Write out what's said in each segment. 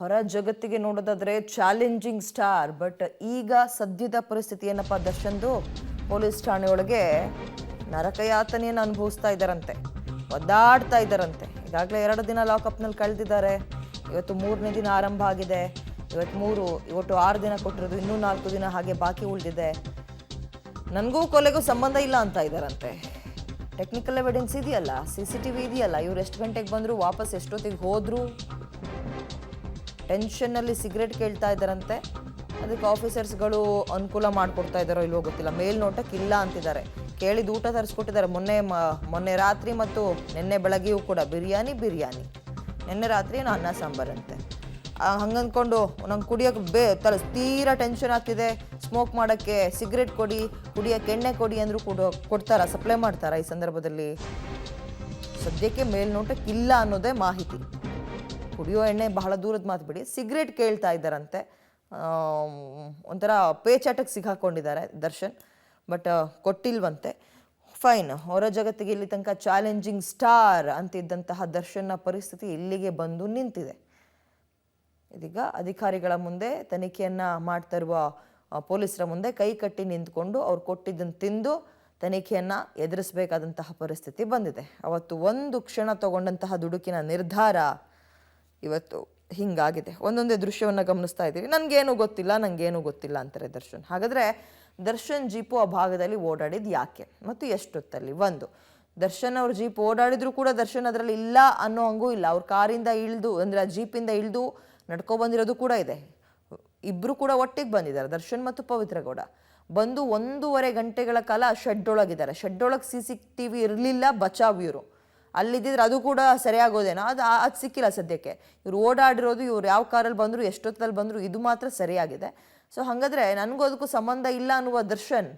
ಹೊರ ಜಗತ್ತಿಗೆ ನೋಡೋದಾದ್ರೆ ಚಾಲೆಂಜಿಂಗ್ ಸ್ಟಾರ್. ಬಟ್ ಈಗ ಸದ್ಯದ ಪರಿಸ್ಥಿತಿ ಏನಪ್ಪ, ದರ್ಶನ್ದು ಪೊಲೀಸ್ ಠಾಣೆಯೊಳಗೆ ನರಕಯಾತನೆಯನ್ನು ಅನುಭವಿಸ್ತಾ ಇದ್ದಾರಂತೆ, ಒದ್ದಾಡ್ತಾ ಇದ್ದಾರಂತೆ. ಈಗಾಗಲೇ 2 ದಿನ ಲಾಕಪ್ನಲ್ಲಿ ಕಳೆದಿದ್ದಾರೆ. ಇವತ್ತು 3ನೇ ದಿನ ಆರಂಭ ಆಗಿದೆ. ಇವತ್ತು 6 ದಿನ ಕೊಟ್ಟಿರೋದು, ಇನ್ನೂ 4 ದಿನ ಹಾಗೆ ಬಾಕಿ ಉಳಿದಿದೆ. ನನಗೂ ಕೊಲೆಗೂ ಸಂಬಂಧ ಇಲ್ಲ ಅಂತ ಇದ್ದಾರಂತೆ. ಟೆಕ್ನಿಕಲ್ ಎವಿಡೆನ್ಸ್ ಇದೆಯಲ್ಲ, CCTV ಇದೆಯಲ್ಲ, ಇವ್ರು ಎಷ್ಟು ಗಂಟೆಗೆ ಬಂದರು, ವಾಪಸ್ ಎಷ್ಟೊತ್ತಿಗೆ ಹೋದ್ರು, ಟೆನ್ಷನ್ನಲ್ಲಿ ಸಿಗರೇಟ್ ಕೇಳ್ತಾ ಇದ್ದಾರಂತೆ. ಅದಕ್ಕೆ ಆಫೀಸರ್ಸ್ಗಳು ಅನುಕೂಲ ಮಾಡಿಕೊಡ್ತಾ ಇದ್ದಾರೋ ಇಲ್ವೋ ಗೊತ್ತಿಲ್ಲ. ಮೇಲ್ನೋಟಕ್ಕೆ ಇಲ್ಲ ಅಂತಿದ್ದಾರೆ. ಕೇಳಿದ ಊಟ ತರಿಸ್ಕೊಟ್ಟಿದ್ದಾರೆ. ಮೊನ್ನೆ ರಾತ್ರಿ ಮತ್ತು ನಿನ್ನೆ ಬೆಳಗ್ಗೆಯೂ ಕೂಡ ಬಿರಿಯಾನಿ. ನಿನ್ನೆ ರಾತ್ರಿ ಏನೋ ಅನ್ನ ಸಾಂಬಾರಂತೆ. ಹಂಗಂದ್ಕೊಂಡು ನಂಗೆ ಕುಡಿಯೋಕೆ ತೀರಾ ಟೆನ್ಷನ್ ಆಗ್ತಿದೆ, ಸ್ಮೋಕ್ ಮಾಡೋಕ್ಕೆ ಸಿಗರೇಟ್ ಕೊಡಿ, ಕುಡಿಯೋಕ್ಕೆ ಎಣ್ಣೆ ಕೊಡಿ ಅಂದರೂ ಕೊಡ್ತಾರಾ, ಸಪ್ಲೈ ಮಾಡ್ತಾರಾ? ಈ ಸಂದರ್ಭದಲ್ಲಿ ಸದ್ಯಕ್ಕೆ ಮೇಲ್ನೋಟಕ್ಕೆ ಇಲ್ಲ ಅನ್ನೋದೇ ಮಾಹಿತಿ. ಕುಡಿಯೋ ಎಣ್ಣೆ ಬಹಳ ದೂರದ ಮಾತು ಬಿಡಿ, ಸಿಗರೇಟ್ ಕೇಳ್ತಾ ಇದ್ದಾರಂತೆ. ಒಂಥರ ಪೇಚಾಟಕ್ಕೆ ಸಿಕ್ಕಾಕೊಂಡಿದ್ದಾರೆ ದರ್ಶನ್, ಬಟ್ ಕೊಟ್ಟಿಲ್ವಂತೆ. ಫೈನ್. ಹೊರ ಜಗತ್ತಿಗೆ ಇಲ್ಲಿ ತನಕ ಚಾಲೆಂಜಿಂಗ್ ಸ್ಟಾರ್ ಅಂತಿದ್ದಂತಹ ದರ್ಶನ್ನ ಪರಿಸ್ಥಿತಿ ಇಲ್ಲಿಗೆ ಬಂದು ನಿಂತಿದೆ. ಇದೀಗ ಅಧಿಕಾರಿಗಳ ಮುಂದೆ, ತನಿಖೆಯನ್ನು ಮಾಡ್ತಾ ಇರುವ ಪೊಲೀಸರ ಮುಂದೆ ಕೈ ಕಟ್ಟಿ ನಿಂತ್ಕೊಂಡು ಅವ್ರು ಕೊಟ್ಟಿದ್ದನ್ನು ತಿಂದು ತನಿಖೆಯನ್ನು ಎದುರಿಸಬೇಕಾದಂತಹ ಪರಿಸ್ಥಿತಿ ಬಂದಿದೆ. ಅವತ್ತು ಒಂದು ಕ್ಷಣ ತಗೊಂಡಂತಹ ದುಡುಕಿನ ನಿರ್ಧಾರ ಇವತ್ತು ಹಿಂಗಾಗಿದೆ. ಒಂದೊಂದೇ ದೃಶ್ಯವನ್ನು ಗಮನಿಸ್ತಾ ಇದ್ದೀವಿ. ನನಗೇನು ಗೊತ್ತಿಲ್ಲ ಅಂತಾರೆ ದರ್ಶನ್. ಹಾಗಾದರೆ ದರ್ಶನ್ ಜೀಪು ಆ ಭಾಗದಲ್ಲಿ ಓಡಾಡಿದ್ದು ಯಾಕೆ ಮತ್ತು ಎಷ್ಟೊತ್ತಲ್ಲಿ? ದರ್ಶನ್ ಅವ್ರ ಜೀಪ್ ಓಡಾಡಿದ್ರು ಕೂಡ ದರ್ಶನ್ ಅದರಲ್ಲಿ ಇಲ್ಲ ಅನ್ನೋ ಹಂಗೂ ಇಲ್ಲ. ಅವ್ರ ಕಾರಿಂದ ಇಳಿದು, ಅಂದರೆ ಆ ಜೀಪಿಂದ ಇಳಿದು ನಡ್ಕೊಬಂದಿರೋದು ಕೂಡ ಇದೆ. ಇಬ್ಬರು ಕೂಡ ಒಟ್ಟಿಗೆ ಬಂದಿದ್ದಾರೆ, ದರ್ಶನ್ ಮತ್ತು ಪವಿತ್ರ ಗೌಡ. ಬಂದು 1.5 ಗಂಟೆಗಳ ಕಾಲ ಶೆಡ್ ಒಳಗಿದ್ದಾರೆ. ಶೆಡ್ ಒಳಗೆ CCTV ಇರಲಿಲ್ಲ, ಬಚಾವ್ ಇವರು. ಅಲ್ಲಿದ್ದಿದ್ರೆ ಅದು ಕೂಡ ಸರಿಯಾಗೋದೇನೋ, ಅದು ಸಿಕ್ಕಿಲ್ಲ ಸದ್ಯಕ್ಕೆ. ಇವ್ರು ಓಡಾಡಿರೋದು, ಇವ್ರು ಯಾವ ಕಾರಲ್ಲಿ ಬಂದರು, ಎಷ್ಟೊತ್ತಲ್ಲಿ ಬಂದರು, ಇದು ಮಾತ್ರ ಸರಿಯಾಗಿದೆ. ಸೊ ಹಾಗಾದರೆ ನನಗೂ ಅದಕ್ಕೂ ಸಂಬಂಧ ಇಲ್ಲ ಅನ್ನುವ ದರ್ಶನ್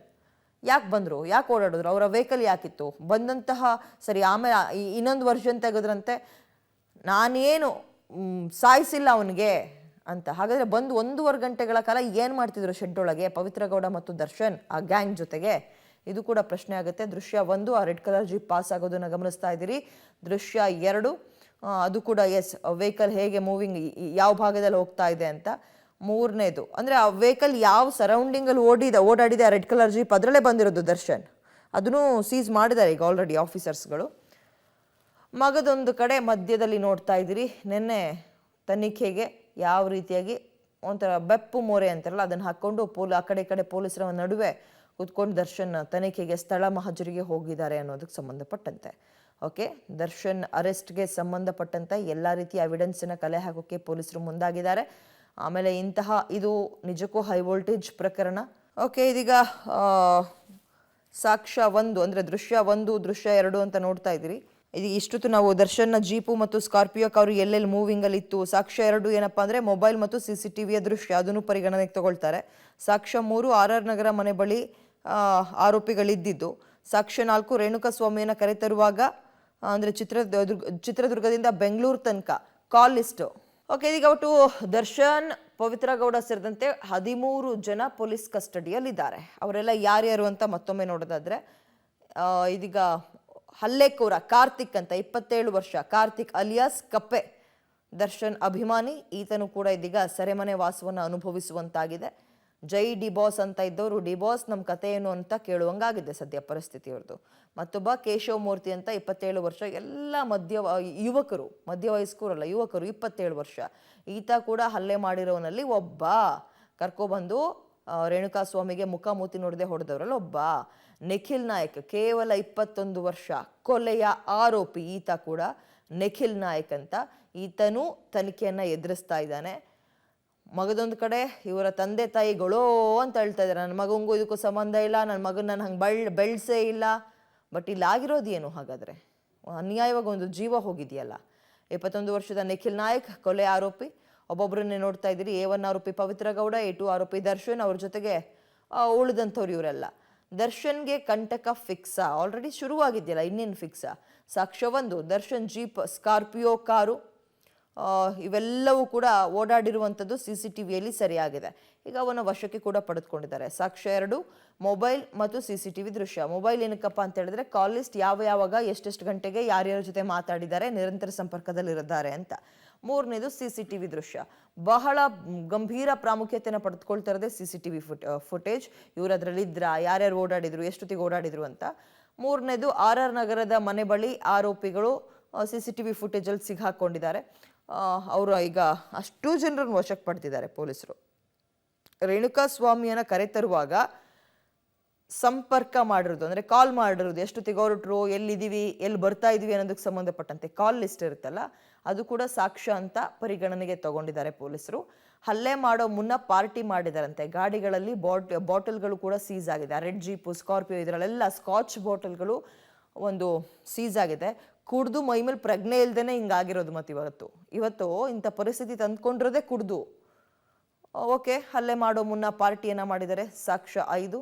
ಯಾಕೆ ಬಂದರು, ಯಾಕೆ ಓಡಾಡಿದ್ರು, ಅವರ ವೆಹಿಕಲ್ ಯಾಕಿತ್ತು ಬಂದಂತಹ? ಸರಿ, ಆಮೇಲೆ ಇನ್ನೊಂದು ವರ್ಷನ್ ತೆಗೆದ್ರಂತೆ, ನಾನೇನು ಸಾಯಿಸಿಲ್ಲ ಅವನಿಗೆ ಅಂತ. ಹಾಗಾದರೆ ಬಂದು 1.5 ಗಂಟೆಗಳ ಕಾಲ ಏನು ಮಾಡ್ತಿದ್ರು ಶೆಡ್ ಒಳಗೆ ಪವಿತ್ರ ಗೌಡ ಮತ್ತು ದರ್ಶನ್ ಆ ಗ್ಯಾಂಗ್ ಜೊತೆಗೆ? ಇದು ಕೂಡ ಪ್ರಶ್ನೆ ಆಗುತ್ತೆ. ದೃಶ್ಯ 1, ಆ ರೆಡ್ ಕಲರ್ ಜೀಪ್ ಪಾಸ್ ಆಗೋದನ್ನು ಗಮನಿಸ್ತಾ ಇದ್ದೀರಿ. ದೃಶ್ಯ 2, ಅದು ಕೂಡ ವೆಹಿಕಲ್ ಹೇಗೆ ಮೂವಿಂಗ್, ಯಾವ ಭಾಗದಲ್ಲಿ ಹೋಗ್ತಾ ಇದೆ ಅಂತ. 3ನೇದು ಅಂದರೆ ಆ ವೆಹಿಕಲ್ ಯಾವ ಸರೌಂಡಿಂಗಲ್ಲಿ ಓಡಾಡಿದೆ ಆ ರೆಡ್ ಕಲರ್ ಜೀಪ್, ಅದರಲ್ಲೇ ಬಂದಿರೋದು ದರ್ಶನ್. ಅದನ್ನು ಸೀಸ್ ಮಾಡಿದ್ದಾರೆ ಈಗ ಆಲ್ರೆಡಿ ಆಫೀಸರ್ಸ್ಗಳು. ಮಗದೊಂದು ಕಡೆ ಮಧ್ಯದಲ್ಲಿ ನೋಡ್ತಾ ಇದ್ದೀರಿ. ನಿನ್ನೆ ತನಿಖೆಗೆ ಯಾವ ರೀತಿಯಾಗಿ ಒಂಥರ ಬೆಪ್ಪು ಮೋರೆ ಅಂತಾರಲ್ಲ, ಅದನ್ನು ಹಾಕ್ಕೊಂಡು ಆ ಕಡೆ ಈ ಕಡೆ ಪೊಲೀಸರ ನಡುವೆ ಕೂತ್ಕೊಂಡು ದರ್ಶನ್ ತನಿಖೆಗೆ ಸ್ಥಳ ಮಹಜರಿಗೆ ಹೋಗಿದ್ದಾರೆ ಅನ್ನೋದಕ್ಕೆ ಸಂಬಂಧಪಟ್ಟಂತೆ. ಓಕೆ, ದರ್ಶನ್ ಅರೆಸ್ಟ್ಗೆ ಸಂಬಂಧಪಟ್ಟಂತೆ ಎಲ್ಲ ರೀತಿಯ ಎವಿಡೆನ್ಸನ್ನು ಕಲೆ ಹಾಕೋಕ್ಕೆ ಪೊಲೀಸರು ಮುಂದಾಗಿದ್ದಾರೆ. ಆಮೇಲೆ ಇದು ನಿಜಕ್ಕೂ ಹೈ ವೋಲ್ಟೇಜ್ ಪ್ರಕರಣ. ಓಕೆ, ಇದೀಗ ಸಾಕ್ಷ್ಯ 1 ಅಂದರೆ ದೃಶ್ಯ 1, ದೃಶ್ಯ 2 ಅಂತ ನೋಡ್ತಾ ಇದ್ದೀರಿ. ಇಷ್ಟೊತ್ತು ನಾವು ದರ್ಶನ್ನ ಜೀಪು ಮತ್ತು ಸ್ಕಾರ್ಪಿಯೋ ಕಾರು ಎಲ್ಲೆಲ್ಲಿ ಮೂವಿಂಗಲ್ಲಿ ಇತ್ತು. ಸಾಕ್ಷ್ಯ 2 ಏನಪ್ಪ ಅಂದರೆ ಮೊಬೈಲ್ ಮತ್ತು CCTVಯ ದೃಶ್ಯ, ಅದನ್ನು ಪರಿಗಣನೆಗೆ ತಗೊಳ್ತಾರೆ. ಸಾಕ್ಷ್ಯ 3 RR ನಗರ ಮನೆ ಬಳಿ ಆರೋಪಿಗಳಿದ್ದಿದ್ದು. ಸಾಕ್ಷ್ಯ 4 ರೇಣುಕಾಸ್ವಾಮಿಯನ್ನು ಕರೆತರುವಾಗ, ಅಂದರೆ ಚಿತ್ರದುರ್ಗದಿಂದ ಬೆಂಗಳೂರು ತನಕ ಕಾಲ್ ಲಿಸ್ಟು. ಓಕೆ, ಇದೀಗ ಒಟ್ಟು ದರ್ಶನ್, ಪವಿತ್ರ ಗೌಡ ಸೇರಿದಂತೆ 13 ಜನ ಪೊಲೀಸ್ ಕಸ್ಟಡಿಯಲ್ಲಿದ್ದಾರೆ. ಅವರೆಲ್ಲ ಯಾರ್ಯಾರು ಅಂತ ಮತ್ತೊಮ್ಮೆ ನೋಡೋದಾದ್ರೆ, ಇದೀಗ ಹಲ್ಲೆಕೋರ ಕಾರ್ತಿಕ್ ಅಂತ 27 ವರ್ಷ, ಕಾರ್ತಿಕ್ ಅಲಿಯಾಸ್ ಕಪ್ಪೆ, ದರ್ಶನ್ ಅಭಿಮಾನಿ. ಈತನು ಕೂಡ ಇದೀಗ ಸೆರೆಮನೆ ವಾಸವನ್ನು ಅನುಭವಿಸುವಂತಾಗಿದೆ. ಜೈ ಡಿಬಾಸ್ ಅಂತ ಇದ್ದವರು, ಡಿಬಾಸ್ ನಮ್ಮ ಕತೆ ಏನು ಅಂತ ಕೇಳುವಂಗಾಗಿದೆ ಸದ್ಯ ಪರಿಸ್ಥಿತಿ ಅವ್ರದ್ದು. ಮತ್ತೊಬ್ಬ ಕೇಶವ ಮೂರ್ತಿ ಅಂತ 27 ವರ್ಷ, ಎಲ್ಲ ಯುವಕರು, ಮಧ್ಯವಯಸ್ಕರಲ್ಲ ಯುವಕರು, 27 ವರ್ಷ. ಈತ ಕೂಡ ಹಲ್ಲೆ ಮಾಡಿರೋನಲ್ಲಿ ಒಬ್ಬ. ಕರ್ಕೊಬಂದು ರೇಣುಕಾಸ್ವಾಮಿಗೆ ಮುಖ ಮೂತಿ ನೋಡದೆ ಹೊಡೆದವರಲ್ಲಿ ಒಬ್ಬ. ನಿಖಿಲ್ ನಾಯಕ್ ಕೇವಲ 21 ವರ್ಷ, ಕೊಲೆಯ ಆರೋಪಿ. ಈತ ಕೂಡ ನಿಖಿಲ್ ನಾಯಕ್ ಅಂತ. ಈತನೂ ತನಿಖೆಯನ್ನು ಎದುರಿಸ್ತಾ ಇದ್ದಾನೆ. ಮಗದೊಂದು ಕಡೆ ಇವರ ತಂದೆ ತಾಯಿಗಳೋ ಅಂತ ಹೇಳ್ತಾ ಇದ್ದಾರೆ, ನನ್ನ ಮಗಂಗೂ ಇದಕ್ಕೂ ಸಂಬಂಧ ಇಲ್ಲ, ನನ್ನ ಮಗನ ನಾನು ಹಂಗೆ ಬೆಳೆಸೇ ಇಲ್ಲ. ಬಟ್ ಇಲ್ಲಿ ಆಗಿರೋದು ಏನು ಹಾಗಾದರೆ? ಅನ್ಯಾಯವಾಗಿ ಒಂದು ಜೀವ ಹೋಗಿದೆಯಲ್ಲ. 21 ವರ್ಷದ ನಿಖಿಲ್ ನಾಯಕ್ ಕೊಲೆ ಆರೋಪಿ. ಒಬ್ಬೊಬ್ಬರನ್ನೇ ನೋಡ್ತಾ ಇದ್ದೀರಿ. A1 ಆರೋಪಿ ಪವಿತ್ರ ಗೌಡ, A2 ಆರೋಪಿ ದರ್ಶನ್, ಅವ್ರ ಜೊತೆಗೆ ಉಳಿದಂಥವ್ರು ಇವರೆಲ್ಲ. ದರ್ಶನ್ಗೆ ಕಂಟಕ ಫಿಕ್ಸಾ? ಆಲ್ರೆಡಿ ಶುರುವಾಗಿದೆಯಲ್ಲ, ಇನ್ನೇನು ಫಿಕ್ಸಾ? ಸಾಕ್ಷ್ಯ 1 ದರ್ಶನ್ ಜೀಪ್, ಸ್ಕಾರ್ಪಿಯೋ ಕಾರು, ಇವೆಲ್ಲವೂ ಕೂಡ ಓಡಾಡಿರುವಂಥದ್ದು CCTVಯಲ್ಲಿ ಸರಿಯಾಗಿದೆ. ಈಗ ಅವನ ವಶಕ್ಕೆ ಕೂಡ ಪಡೆದುಕೊಂಡಿದ್ದಾರೆ. ಸಾಕ್ಷ್ಯ 2 ಮೊಬೈಲ್ ಮತ್ತು CCTV ದೃಶ್ಯ. ಮೊಬೈಲ್ ಏನಕ್ಕಪ್ಪ ಅಂತ ಹೇಳಿದ್ರೆ, ಕಾಲ್ ಲಿಸ್ಟ್ ಯಾವಾಗ ಎಷ್ಟೆಷ್ಟು ಗಂಟೆಗೆ ಯಾರ್ಯಾರ ಜೊತೆ ಮಾತಾಡಿದ್ದಾರೆ, ನಿರಂತರ ಸಂಪರ್ಕದಲ್ಲಿರಿದ್ದಾರೆ ಅಂತ. ಮೂರನೇದು CCTV ದೃಶ್ಯ. ಬಹಳ ಗಂಭೀರ ಪ್ರಾಮುಖ್ಯತೆಯನ್ನು ಪಡೆದುಕೊಳ್ತಾ ಇರೋದೇ CCTV ಫುಟೇಜ್. ಇವರು ಅದರಲ್ಲಿ ಇದ್ರ, ಯಾರ್ಯಾರು ಓಡಾಡಿದ್ರು, ಎಷ್ಟೊತ್ತಿಗೆ ಓಡಾಡಿದ್ರು ಅಂತ. ಮೂರನೇದು RR ನಗರದ ಮನೆ ಬಳಿ ಆರೋಪಿಗಳು CCTV ಫುಟೇಜಲ್ಲಿ ಸಿಗಾಕೊಂಡಿದ್ದಾರೆ. ಅವರು ಈಗ ಅಷ್ಟು ಜನರನ್ನು ವಶಕ್ಕೆ ಪಡೆದಿದ್ದಾರೆ ಪೊಲೀಸರು. ರೇಣುಕಾ ಸ್ವಾಮಿಯನ್ನ ಕರೆತರುವಾಗ ಸಂಪರ್ಕ ಮಾಡಿರೋದು, ಅಂದರೆ ಕಾಲ್ ಮಾಡಿರೋದು, ಎಷ್ಟೊತ್ತಿಗೆ ಹೊರಟ್ರು, ಎಲ್ಲಿದ್ದೀವಿ, ಎಲ್ಲಿ ಬರ್ತಾ ಇದೀವಿ ಅನ್ನೋದಕ್ಕೆ ಸಂಬಂಧಪಟ್ಟಂತೆ ಕಾಲ್ ಲಿಸ್ಟ್ ಇರುತ್ತಲ್ಲ, ಅದು ಕೂಡ ಸಾಕ್ಷ್ಯ ಅಂತ ಪರಿಗಣನೆಗೆ ತಗೊಂಡಿದ್ದಾರೆ ಪೊಲೀಸರು. ಹಲ್ಲೆ ಮಾಡೋ ಮುನ್ನ ಪಾರ್ಟಿ ಮಾಡಿದಾರಂತೆ. ಗಾಡಿಗಳಲ್ಲಿ ಬಾಟಲ್ಗಳು ಕೂಡ ಸೀಸ್ ಆಗಿದೆ. ರೆಡ್ ಜೀಪು, ಸ್ಕಾರ್ಪಿಯೋ ಇದರಲ್ಲೆಲ್ಲ ಸ್ಕಾಚ್ ಬಾಟಲ್ಗಳು ಒಂದು ಸೀಸ್ ಆಗಿದೆ. ಕುಡ್ದು ಮೈಮೇಲೆ ಪ್ರಜ್ಞೆ ಇಲ್ದೇನೆ ಹಿಂಗಾಗಿರೋದು. ಮತ್ತು ಇವತ್ತು ಇಂಥ ಪರಿಸ್ಥಿತಿ ತಂದ್ಕೊಂಡಿರೋದೇ ಕುಡ್ದು. ಓಕೆ, ಹಲ್ಲೆ ಮಾಡೋ ಮುನ್ನ ಪಾರ್ಟಿಯನ್ನು ಮಾಡಿದ್ದಾರೆ. ಸಾಕ್ಷ್ಯ 5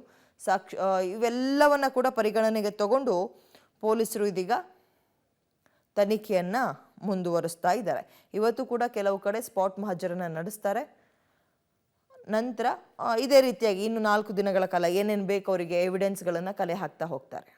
ಇವೆಲ್ಲವನ್ನ ಕೂಡ ಪರಿಗಣನೆಗೆ ತಗೊಂಡು ಪೊಲೀಸರು ಇದೀಗ ತನಿಖೆಯನ್ನು ಮುಂದುವರಿಸ್ತಾ ಇದ್ದಾರೆ. ಇವತ್ತು ಕೂಡ ಕೆಲವು ಕಡೆ ಸ್ಪಾಟ್ ಮಹಜರನ್ನು ನಡೆಸ್ತಾರೆ. ನಂತರ ಇದೇ ರೀತಿಯಾಗಿ ಇನ್ನು 4 ದಿನಗಳ ಕಾಲ ಏನೇನು ಬೇಕು ಅವರಿಗೆ ಎವಿಡೆನ್ಸ್ಗಳನ್ನು ಕಲೆ ಹಾಕ್ತಾ ಹೋಗ್ತಾರೆ.